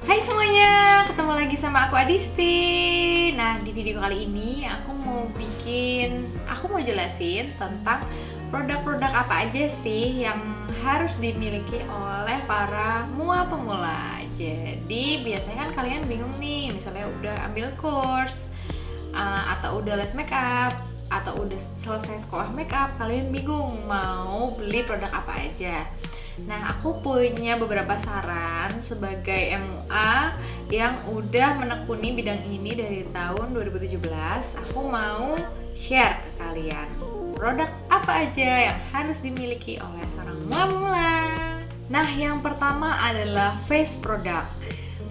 Hai semuanya, ketemu lagi sama aku Adisti. Nah, di video kali ini aku mau jelasin tentang produk-produk apa aja sih yang harus dimiliki oleh para mua pemula. Jadi biasanya kan kalian bingung nih, misalnya udah ambil course atau udah les makeup atau udah selesai sekolah makeup, kalian bingung mau beli produk apa aja. Nah, aku punya beberapa saran sebagai MUA yang udah menekuni bidang ini dari tahun 2017. Aku mau share ke kalian produk apa aja yang harus dimiliki oleh seorang MUA pemula. Nah, yang pertama adalah face product.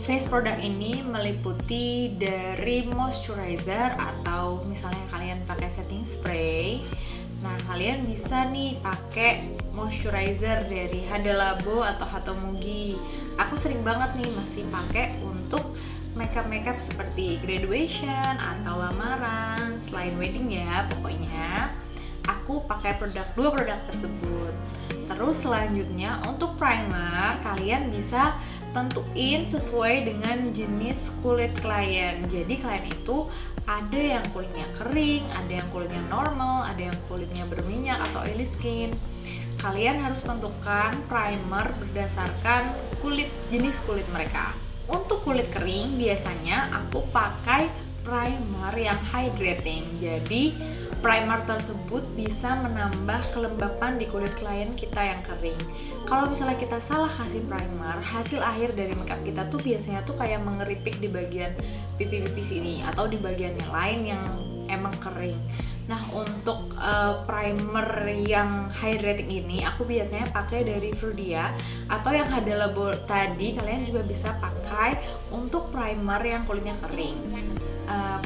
Face product ini meliputi dari moisturizer atau misalnya kalian pakai setting spray. Nah, kalian bisa nih pakai moisturizer dari Hada Labo atau Hatomugi. Aku sering banget nih masih pakai untuk makeup seperti graduation atau lamaran, selain wedding ya, pokoknya aku pakai dua produk tersebut. Terus selanjutnya untuk primer, kalian bisa tentuin sesuai dengan jenis kulit klien. Jadi klien itu ada yang kulitnya kering, ada yang kulitnya normal, ada yang kulitnya berminyak atau oily skin. Kalian harus tentukan primer berdasarkan jenis kulit mereka. Untuk kulit kering biasanya aku pakai primer yang hydrating. Jadi primer tersebut bisa menambah kelembapan di kulit klien kita yang kering. Kalau misalnya kita salah kasih primer, hasil akhir dari makeup kita tuh biasanya tuh kayak mengeripik di bagian pipi-pipi sini atau di bagian yang lain yang emang kering. Nah, untuk primer yang hydrating ini aku biasanya pakai dari Frudia atau yang Hada Labo tadi. Kalian juga bisa pakai untuk primer yang kulitnya kering.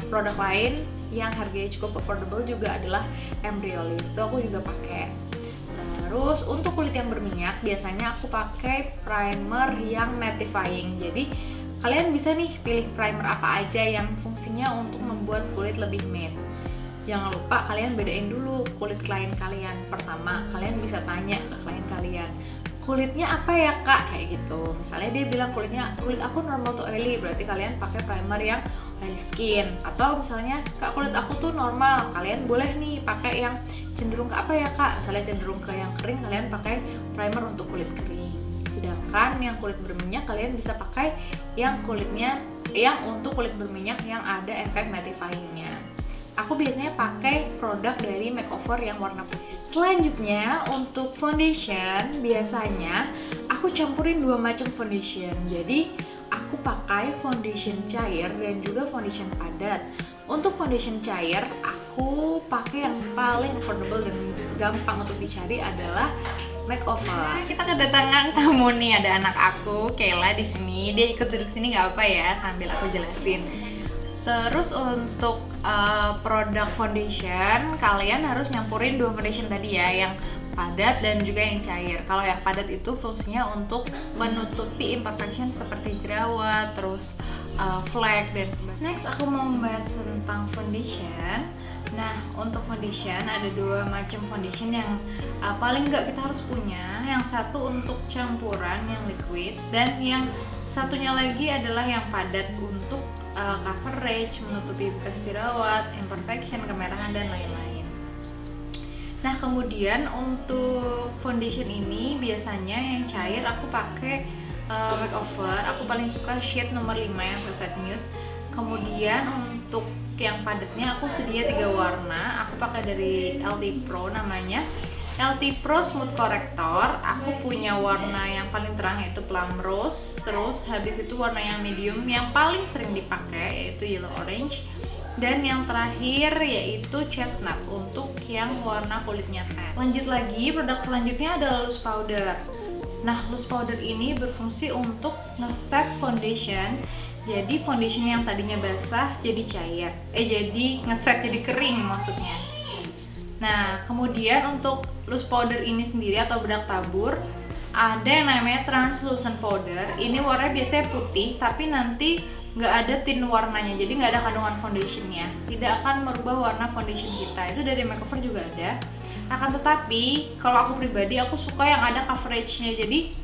Produk lain yang harganya cukup affordable juga adalah Embryolisse, itu aku juga pakai. Terus untuk kulit yang berminyak biasanya aku pakai primer yang mattifying. Jadi kalian bisa nih pilih primer apa aja yang fungsinya untuk membuat kulit lebih matte. Jangan lupa kalian bedain dulu kulit klien kalian. Pertama, kalian bisa tanya ke klien kalian, kulitnya apa ya kak, kayak gitu. Misalnya dia bilang kulit aku normal to oily, berarti kalian pakai primer yang oily skin. Atau misalnya kak kulit aku tuh normal, kalian boleh nih pakai yang cenderung ke apa ya kak, misalnya cenderung ke yang kering, kalian pakai primer untuk kulit kering. Sedangkan yang kulit berminyak kalian bisa pakai yang untuk kulit berminyak yang ada efek mattifyingnya. Aku biasanya pakai produk dari makeover yang warna putih. Selanjutnya untuk foundation, biasanya aku campurin dua macam foundation. Jadi aku pakai foundation cair dan juga foundation padat. Untuk foundation cair, aku pakai yang paling affordable dan gampang untuk dicari adalah makeover. Kita kedatangan tamu nih, ada anak aku, Kayla di sini. Dia ikut duduk sini nggak apa ya, sambil aku jelasin. Terus untuk produk foundation, kalian harus nyampurin dua foundation tadi ya, yang padat dan juga yang cair. Kalau yang padat itu fungsinya untuk menutupi imperfection seperti jerawat, terus flek dan sebagainya. Next aku mau membahas tentang foundation. Nah, untuk foundation ada dua macam foundation yang paling nggak kita harus punya. Yang satu untuk campuran yang liquid, dan yang satunya lagi adalah yang padat untuk coverage, menutupi bekas jerawat, imperfection, kemerahan dan lain-lain. Nah, kemudian untuk foundation ini biasanya yang cair aku pakai makeover. Aku paling suka shade nomor 5 yang Velvet Nude. Kemudian untuk yang padatnya aku sedia 3 warna. Aku pakai dari LT Pro, namanya LT Pro Smooth Corrector. Aku punya warna yang paling terang yaitu Plum Rose. Terus habis itu warna yang medium yang paling sering dipakai yaitu Yellow Orange. Dan yang terakhir yaitu Chestnut untuk yang warna kulitnya matte. Lanjut lagi, produk selanjutnya adalah loose powder. Nah, loose powder ini berfungsi untuk ngeset foundation. Jadi foundation yang tadinya basah jadi cair. Jadi ngeset jadi kering maksudnya. Nah, kemudian untuk loose powder ini sendiri atau bedak tabur, ada yang namanya translucent powder. Ini warnanya biasanya putih, tapi nanti nggak ada tint warnanya, jadi nggak ada kandungan foundationnya. Tidak akan merubah warna foundation kita. Itu dari makeover juga ada. Akan tetapi, kalau aku pribadi, aku suka yang ada coveragenya. Jadi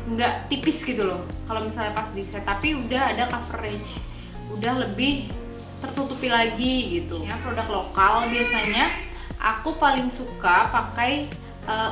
nggak tipis gitu loh kalau misalnya pas di set, tapi udah ada coverage, udah lebih tertutupi lagi gitu ya. Produk lokal biasanya aku paling suka pakai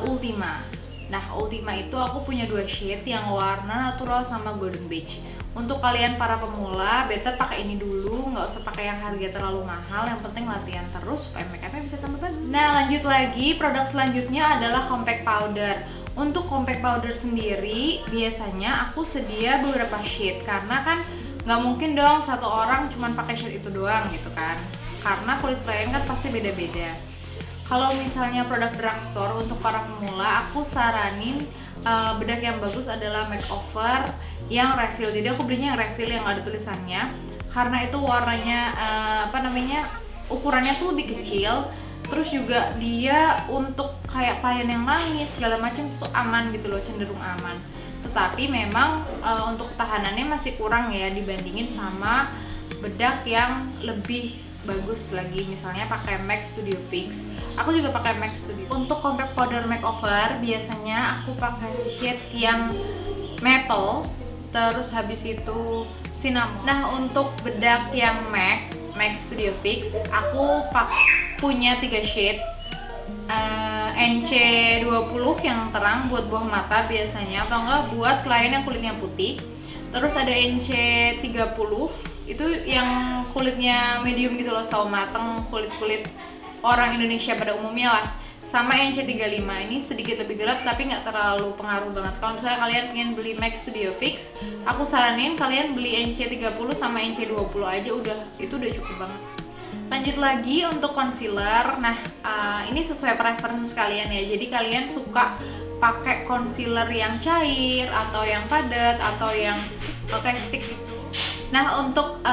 Ultima. Nah, Ultima itu aku punya 2 shade yang warna natural sama golden beige. Untuk kalian para pemula, better pakai ini dulu, nggak usah pakai yang harga terlalu mahal. Yang penting latihan terus supaya makeupnya bisa tambah bagus. Nah, lanjut lagi, produk selanjutnya adalah compact powder. Untuk compact powder sendiri, biasanya aku sedia beberapa shade karena kan nggak mungkin dong satu orang cuma pakai shade itu doang gitu kan. Karena kulit kalian kan pasti beda-beda. Kalau misalnya produk drugstore untuk para pemula, aku saranin bedak yang bagus adalah makeover yang refill. Jadi aku belinya yang refill yang ada tulisannya, karena itu warnanya ukurannya tuh lebih kecil. Terus juga dia untuk kayak klien yang nangis segala macam itu aman gitu loh, cenderung aman. Tetapi memang untuk ketahanannya masih kurang ya dibandingin sama bedak yang lebih bagus lagi, misalnya pakai MAC Studio Fix. Aku juga pakai MAC Studio. Untuk compact powder makeover biasanya aku pakai shade yang maple, terus habis itu cinnamon. Nah, untuk bedak yang MAC Studio Fix, aku punya 3 shade. NC20 yang terang buat bawah mata biasanya, atau enggak buat klien yang kulitnya putih. Terus ada NC30 itu yang kulitnya medium gitu loh, sawo mateng, kulit orang Indonesia pada umumnya lah. Sama NC35 ini sedikit lebih gelap tapi nggak terlalu pengaruh banget. Kalau misalnya kalian pengen beli MAC Studio Fix, aku saranin kalian beli NC30 sama NC20 aja, itu udah cukup banget. Lanjut lagi untuk concealer. Nah, ini sesuai preference kalian ya. Jadi kalian suka pakai concealer yang cair atau yang padat atau yang pakai stick gitu. Nah, untuk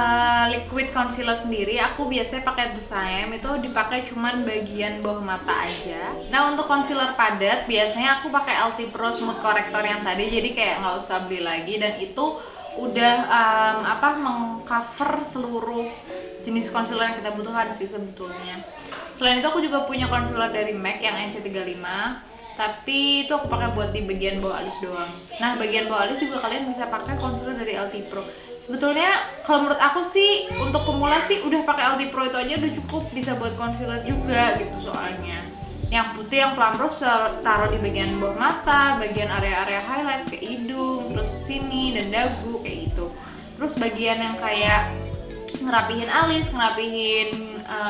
liquid concealer sendiri aku biasanya pakai The Same, itu dipakai cuman bagian bawah mata aja. Nah, untuk concealer padat biasanya aku pakai LT Pro Smooth Corrector yang tadi, jadi kayak nggak usah beli lagi, dan itu udah mengcover seluruh jenis concealer yang kita butuhkan sih sebetulnya. Selain itu aku juga punya concealer dari MAC yang NC35, tapi itu aku pakai buat di bagian bawah alis doang. Nah, bagian bawah alis juga kalian bisa pakai concealer dari LT Pro. Sebetulnya kalau menurut aku sih untuk pemula sih udah pakai LT Pro itu aja udah cukup, bisa buat concealer juga gitu soalnya. Yang putih, yang plum rose bisa taruh di bagian bawah mata, bagian area-area highlights kayak hidung, terus sini dan dagu kayak gitu. Terus bagian yang kayak ngerapihin alis, ngerapihin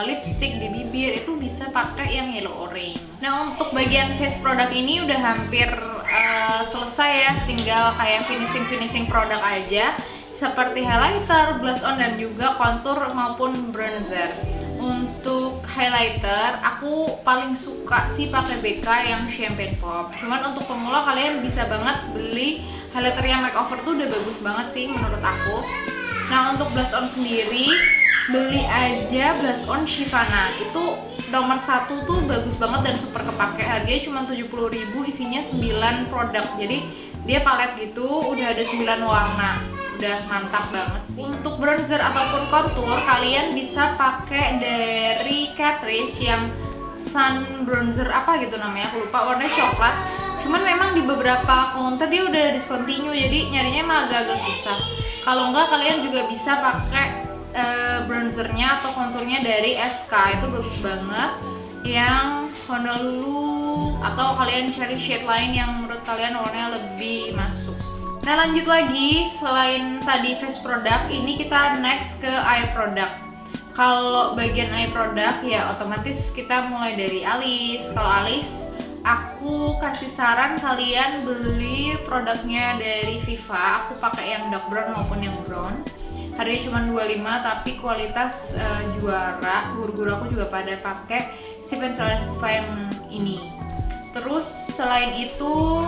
lipstick di bibir itu bisa pakai yang yellow orange. Nah, untuk bagian face product ini udah hampir selesai ya, tinggal kayak finishing produk aja seperti highlighter, blush on, dan juga contour maupun bronzer. Untuk highlighter aku paling suka sih pakai BK yang Champagne Pop. Cuman untuk pemula kalian bisa banget beli highlighter yang makeover tuh udah bagus banget sih menurut aku. Nah, untuk blush on sendiri beli aja blush on Shivana, itu nomor 1 tuh bagus banget dan super kepake. Harganya cuma 70.000, isinya 9 produk, jadi dia palet gitu, udah ada 9 warna, udah mantap banget sih. Untuk bronzer ataupun contour kalian bisa pakai dari Catrice yang sun bronzer apa gitu namanya, aku lupa, warnanya coklat. Cuman memang di beberapa counter dia udah discontinue, jadi nyarinya emang agak-agak susah. Kalau enggak kalian juga bisa pakai bronzernya atau konturnya dari SK, itu bagus banget, yang Honolulu, atau kalian cari shade lain yang menurut kalian warnanya lebih masuk. Nah, lanjut lagi, selain tadi face product, ini kita next ke eye product. Kalau bagian eye product ya otomatis kita mulai dari alis. Kalau alis aku kasih saran kalian beli produknya dari Viva. Aku pakai yang dark brown maupun yang brown. Harganya cuma 25 tapi kualitas juara. Guru-guru aku juga pada pakai si pensil Viva yang ini. Terus selain itu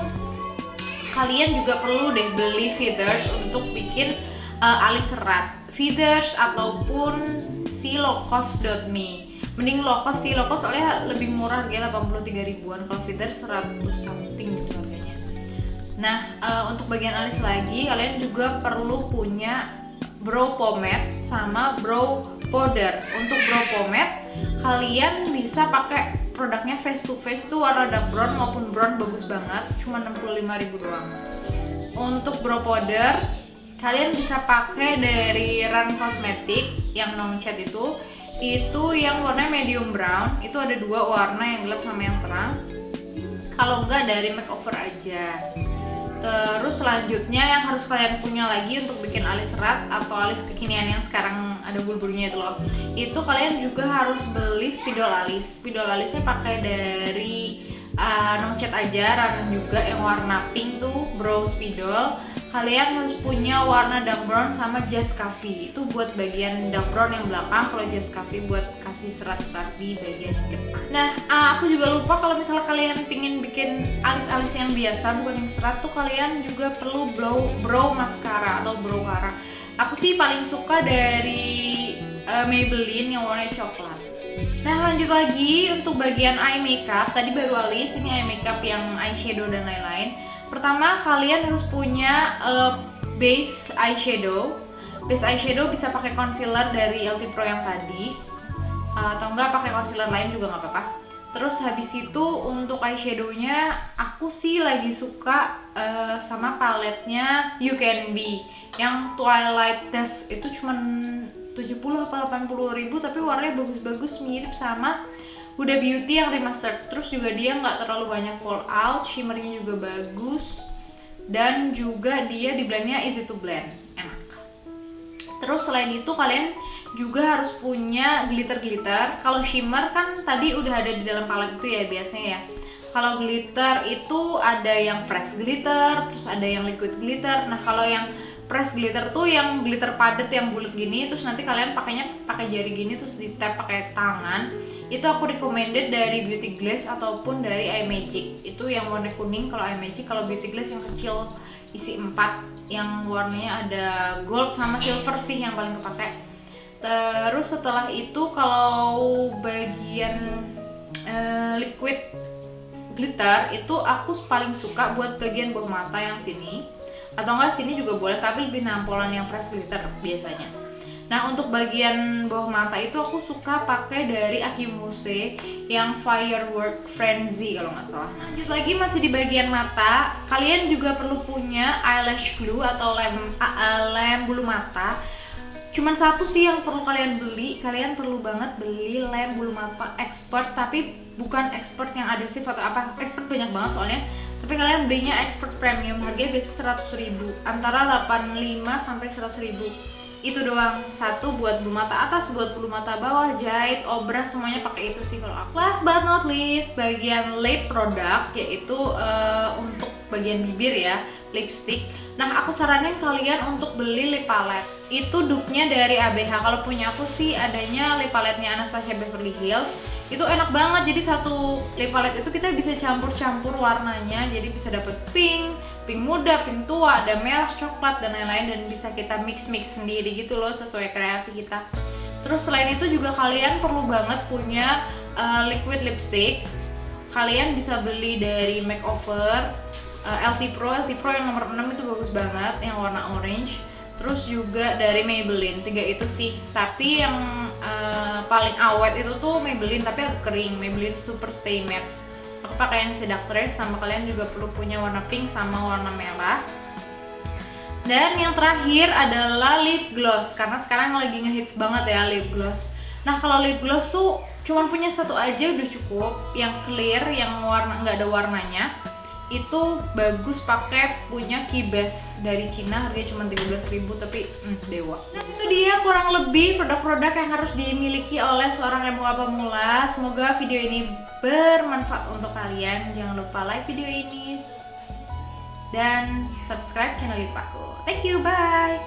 kalian juga perlu deh beli feathers untuk bikin alis serat. Feathers ataupun si lowcost.me. Mending lowcost sih, lowcost soalnya lebih murah, harganya 83 ribuan. Kalau feathers 100 something gitu harganya. Nah, untuk bagian alis lagi kalian juga perlu punya brow pomade sama brow powder. Untuk brow pomade kalian bisa pakai produknya face to face tuh warna dark brown maupun brown bagus banget, cuma 65.000 doang. Untuk brow powder kalian bisa pakai dari Run Cosmetic yang non chat itu yang warna medium brown. Itu ada dua warna, yang gelap sama yang terang. Kalau enggak dari makeover aja. Terus selanjutnya yang harus kalian punya lagi untuk bikin alis serat atau alis kekinian yang sekarang ada bulu-bulunya itu loh, itu kalian juga harus beli spidol alis. Spidol alisnya pakai dari non cat aja, Run juga yang warna pink tuh brow spidol. Kalian harus punya warna dark brown sama Just Coffee, itu buat bagian dark brown yang belakang, kalau Just Coffee buat kasih serat-serat di bagian depan. Nah, aku juga lupa kalau misalnya kalian pingin bikin alis-alis yang biasa bukan yang serat tuh, kalian juga perlu brow mascara atau brow kara. Aku sih paling suka dari Maybelline yang warna coklat. Nah, lanjut lagi untuk bagian eye makeup. Tadi baru alis, ini eye makeup yang eyeshadow dan lain-lain. Pertama, kalian harus punya base eyeshadow. Base eyeshadow bisa pakai concealer dari LT Pro yang tadi, atau enggak pakai concealer lain juga nggak apa-apa. Terus habis itu untuk eyeshadownya, aku sih lagi suka sama paletnya You Can Be yang Twilight Dust. Itu cuman 70 atau 80 ribu, tapi warnanya bagus-bagus, mirip sama Huda Beauty yang remastered. Terus juga dia nggak terlalu banyak fallout, shimmernya juga bagus, dan juga dia di blendnya easy to blend, enak. Terus selain itu kalian juga harus punya glitter. Kalau shimmer kan tadi udah ada di dalam palet itu ya biasanya ya. Kalau glitter itu ada yang press glitter, terus ada yang liquid glitter. Nah, kalau yang press glitter tuh yang glitter padat yang bulat gini, terus nanti kalian pakainya pakai jari gini terus di tap pakai tangan. Itu aku recommended dari Beauty Glass ataupun dari iMagic. Itu yang warna kuning kalau iMagic, kalau Beauty Glass yang kecil isi 4 yang warnanya ada gold sama silver sih yang paling kepake. Terus setelah itu kalau bagian liquid glitter itu aku paling suka buat bagian bawah mata yang sini, atau enggak sini juga boleh, tapi lebih nampolan yang press glitter biasanya. Nah, untuk bagian bawah mata itu aku suka pakai dari Akimose yang Firework Frenzy kalau nggak salah. Lanjut lagi masih di bagian mata, kalian juga perlu punya eyelash glue atau lem bulu mata. Cuman satu sih yang perlu kalian beli, kalian perlu banget beli lem bulu mata expert, tapi bukan expert yang adhesif atau apa, expert banyak banget soalnya. Tapi kalian belinya expert premium, harganya biasa 100.000, antara 85 sampai 100.000. Itu doang, satu buat bulu mata atas, buat bulu mata bawah, jahit, obras, semuanya pakai itu sih kalau aku. Last but not least, bagian lip product, yaitu untuk bagian bibir ya, lipstick. Nah, aku saranin kalian untuk beli lip palette. Itu dupe-nya dari ABH. Kalau punya aku sih adanya lip palette-nya Anastasia Beverly Hills. Itu enak banget, jadi satu lip palette itu kita bisa campur-campur warnanya, jadi bisa dapet pink muda, pink tua, ada merah, coklat, dan lain-lain, dan bisa kita mix-mix sendiri gitu loh sesuai kreasi kita. Terus selain itu juga kalian perlu banget punya liquid lipstick. Kalian bisa beli dari Makeover, LT Pro yang nomor 6 itu bagus banget, yang warna orange. Terus juga dari Maybelline, 3 itu sih. Tapi yang paling awet itu tuh Maybelline, tapi agak kering, Maybelline Super Stay Matte. Aku pakai yang Seductress, sama kalian juga perlu punya warna pink sama warna merah. Dan yang terakhir adalah lip gloss, karena sekarang lagi ngehits banget ya lip gloss. Nah, kalau lip gloss tuh cuman punya satu aja udah cukup, yang clear, yang warna nggak ada warnanya. Itu bagus pakai punya Kibes dari Cina, harganya cuma 13.000 tapi dewa. Nah, itu dia kurang lebih produk-produk yang harus dimiliki oleh seorang MUA pemula. Semoga video ini bermanfaat untuk kalian. Jangan lupa like video ini dan subscribe channel YouTube aku. Thank you, bye.